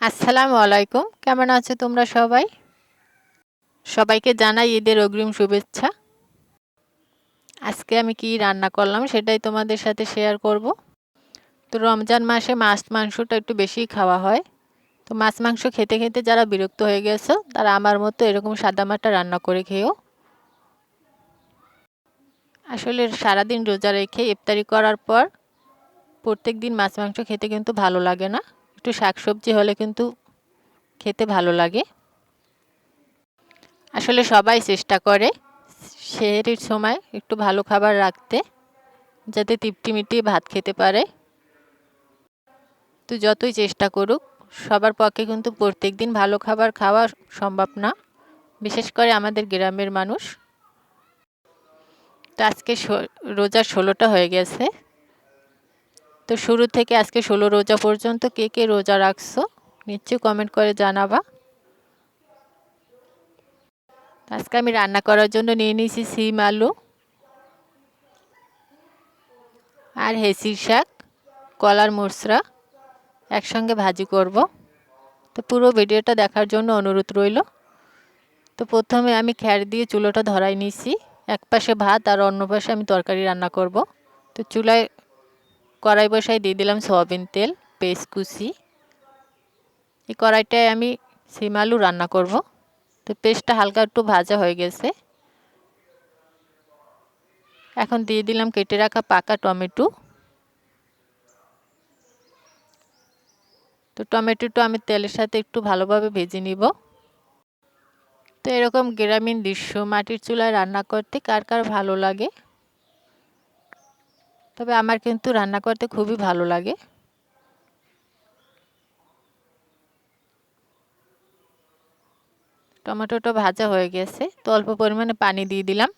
আসসালামু আলাইকুম। কেমন আছো তোমরা সবাই? সবাইকে জানাই ঈদের অগ্রিম শুভেচ্ছা। আজকে আমি কি রান্না করলাম সেটাই তোমাদের সাথে শেয়ার করব। তো রমজান মাসে মাছ মাংসটা একটু বেশিই খাওয়া হয়। তো মাছ মাংস খেতে খেতে যারা বিরক্ত হয়ে গেছো তারা আমার মতো এরকম সাদামাটা রান্না করে খেও। আসলে সারাদিন রোজা রেখে ইফতারি করার পর প্রত্যেক দিন মাছ মাংস খেতে কিন্তু ভালো লাগে না। একটু শাকসবজি হলে কিন্তু খেতে ভালো লাগে। আসলে সবাই চেষ্টা করে সেহরির সময় একটু ভালো খাবার রাখতে, যাতে তৃপ্তি মিটিয়ে ভাত খেতে পারে। তো যতই চেষ্টা করুক সবার পক্ষে কিন্তু প্রত্যেক দিন ভালো খাবার খাওয়া সম্ভব না, বিশেষ করে আমাদের গ্রামের মানুষ। তো আজকে রোজা 16টা হয়ে গেছে। তো শুরু থেকে আজকে 16 রোজা পর্যন্ত কে কে রোজা রাখছো নিশ্চয়ই কমেন্ট করে জানাবা। আজকে আমি রান্না করার জন্য নিয়ে নিয়েছি সিম আলু আর হেঁচির শাক, কলার মুচড়া একসঙ্গে ভাজি করব। তো পুরো ভিডিওটা দেখার জন্য অনুরোধ রইল। তো প্রথমে আমি খ্যার দিয়ে চুলোটা ধরাই নিয়েছি। এক পাশে ভাত আর অন্য পাশে আমি তরকারি রান্না করব। তো চুলায় কড়াই বসাই দিয়ে দিলাম সয়াবিন তেল, পেঁয়াজ কুচি। এই কড়াইটায় আমি সিম আলু রান্না করব। তো পেঁয়াজটা হালকা একটু ভাজা হয়ে গেছে। এখন দিয়ে দিলাম কেটে রাখা পাকা টমেটো। তো টমেটোটা আমি তেলের সাথে একটু ভালোভাবে ভেজে নিব। তো এরকম গ্রামীণ দৃশ্য মাটির চুলায় রান্না করতে কার কার ভালো লাগে? তবে আমার কিন্তু রান্না করতে খুবই ভালো লাগে। টমেটোটা ভাজা হয়ে গেছে, তো অল্প পরিমাণে পানি দিয়ে দিলাম।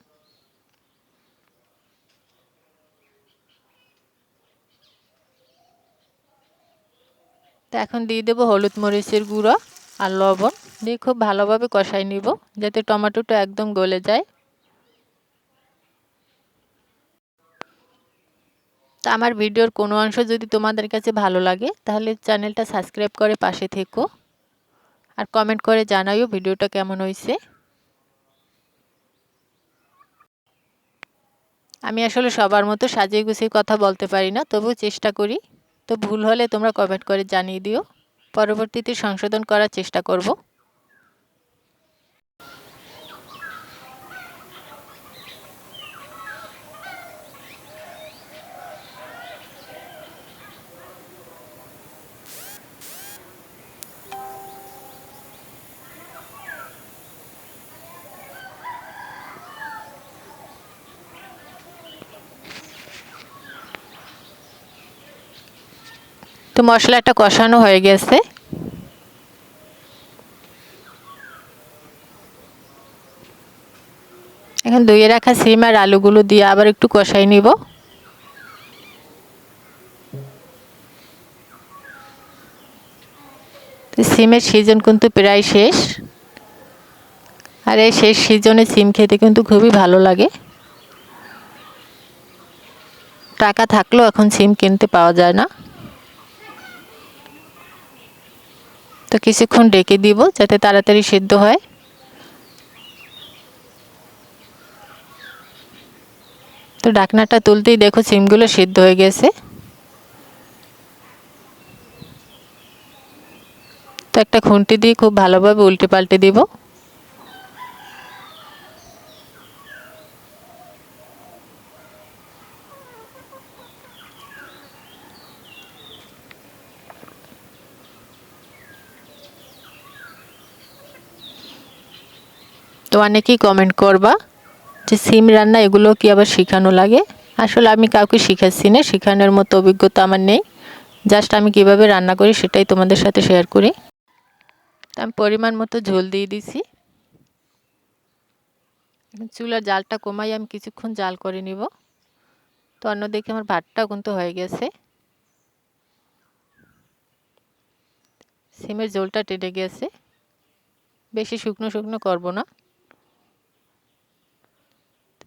তো এখন দিয়ে দেবো হলুদ মরিচের গুঁড়ো আর লবণ দিয়ে খুব ভালোভাবে কষাই নিব, যাতে টমেটোটা একদম গলে যায়। তো আমার ভিডিওর কোনো অংশ যদি তোমাদের কাছে ভালো লাগে তাহলে চ্যানেলটা সাবস্ক্রাইব করে পাশে থেকো আর কমেন্ট করে জানাইও ভিডিওটা কেমন হয়েছে। আমি আসলে সবার মতো সাজিয়ে গুছিয়ে কথা বলতে পারি না, তবুও চেষ্টা করি। তো ভুল হলে তোমরা কমেন্ট করে জানিয়ে দিও, পরবর্তীতে সংশোধন করার চেষ্টা করব। তো মশলাটা কষানো হয়ে গেছে। এখন ধুয়ে রাখা সিম আর আলুগুলো দিয়ে আবার একটু কষাই নিব। তো সিমের সিজন কিন্তু প্রায় শেষ, আর এই শেষ সিজনে সিম খেতে কিন্তু খুবই ভালো লাগে। টাকা থাকলেও এখন সিম কিনতে পাওয়া যায় না। তো কিছুক্ষণ ডেকে দিব যাতে তাড়াতাড়ি সিদ্ধ হয়। তো ঢাকনাটা তুলতেই দেখো সিমগুলো সিদ্ধ হয়ে গেছে। তো একটা খুন্তি দিয়ে খুব ভালোভাবে উল্টে পাল্টে দিব। তো অনেকেই কমেন্ট করবা যে সিম রান্না এগুলো কি আবার শেখানো লাগে? আসলে আমি কাউকে শিখাচ্ছি না, শেখানোর মতো অভিজ্ঞতা আমার নেই। জাস্ট আমি কিভাবে রান্না করি সেটাই তোমাদের সাথে শেয়ার করি। আমি পরিমাণ মতো ঝোল দিয়ে দিছি। চুলার জালটা কমাই আমি কিছুক্ষণ জাল করে নিব। তো অন্যদিকে আমার ভাতটাও কিন্তু হয়ে গেছে। সিমের ঝোলটা টেনে গেছে, বেশি শুকনো শুকনো করব না।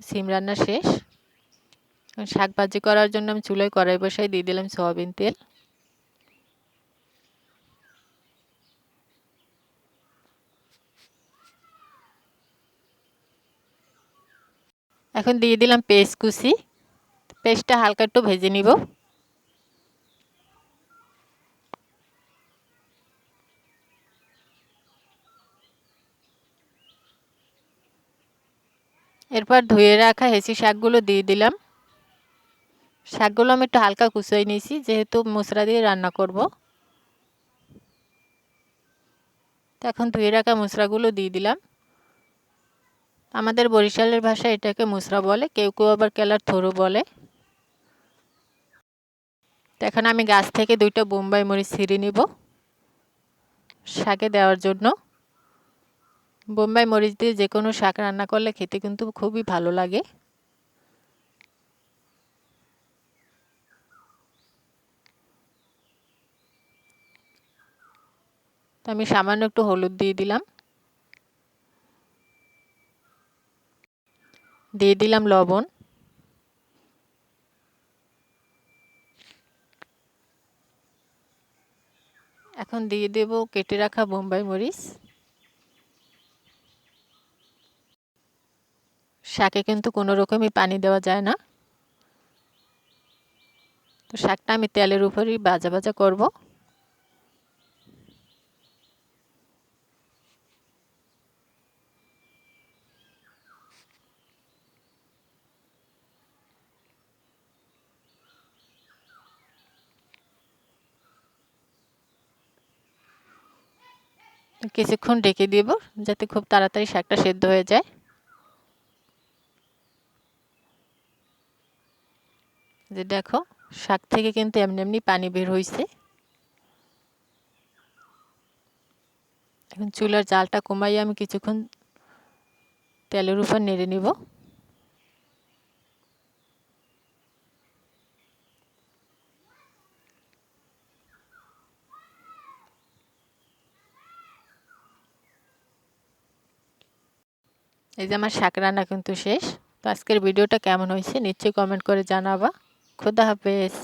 সিম রান্না শেষ। শাক ভাজি করার জন্য আমি চুলায় কড়াই বসাই দিয়ে দিলাম সয়াবিন তেল। এখন দিয়ে দিলাম পেঁয়াজ কুচি। পেঁয়াজটা হালকা একটু ভেজে নিব। এরপর ধুয়ে রাখা হেঁচি শাকগুলো দিয়ে দিলাম। শাকগুলো আমি একটু হালকা কুচিয়ে নিয়েছি, যেহেতু মশলা দিয়ে রান্না করব। তো এখন ধুয়ে রাখা মশলাগুলো দিয়ে দিলাম। আমাদের বরিশালের ভাষায় এটাকে মুসরা বলে, কেউ কেউ আবার কেলার থোড়ো বলে। তো এখন আমি গাছ থেকে 2টা বোম্বাই মরিচ ছিঁড়ে নিব শাকে দেওয়ার জন্য। বোম্বাই মরিচ দিয়ে যে কোনো শাক রান্না করলে খেতে কিন্তু খুবই ভালো লাগে। তো আমি সামান্য একটু হলুদ দিয়ে দিলাম, দিয়ে দিলাম লবণ। এখন দিয়ে দেব কেটে রাখা বোম্বাই মরিচ। শাকে কিন্তু কোনো রকমই পানি দেওয়া যায় না। তো শাকটা আমি তেলের উপরই ভাজা ভাজা করব। কিছুক্ষণ ঢেকে দেব যাতে খুব তাড়াতাড়ি শাকটা সেদ্ধ হয়ে যায়। যে দেখো, শাক থেকে কিন্তু এমনি এমনি পানি বের হয়েছে। এখন চুলার জালটা কমাই আমি কিছুক্ষণ তেলের উপর নেড়ে নিব। এই যে আমার শাক রান্না কিন্তু শেষ। তো আজকের ভিডিওটা কেমন হয়েছে নিশ্চয়ই কমেন্ট করে জানাবা। খোদা হাফেজ।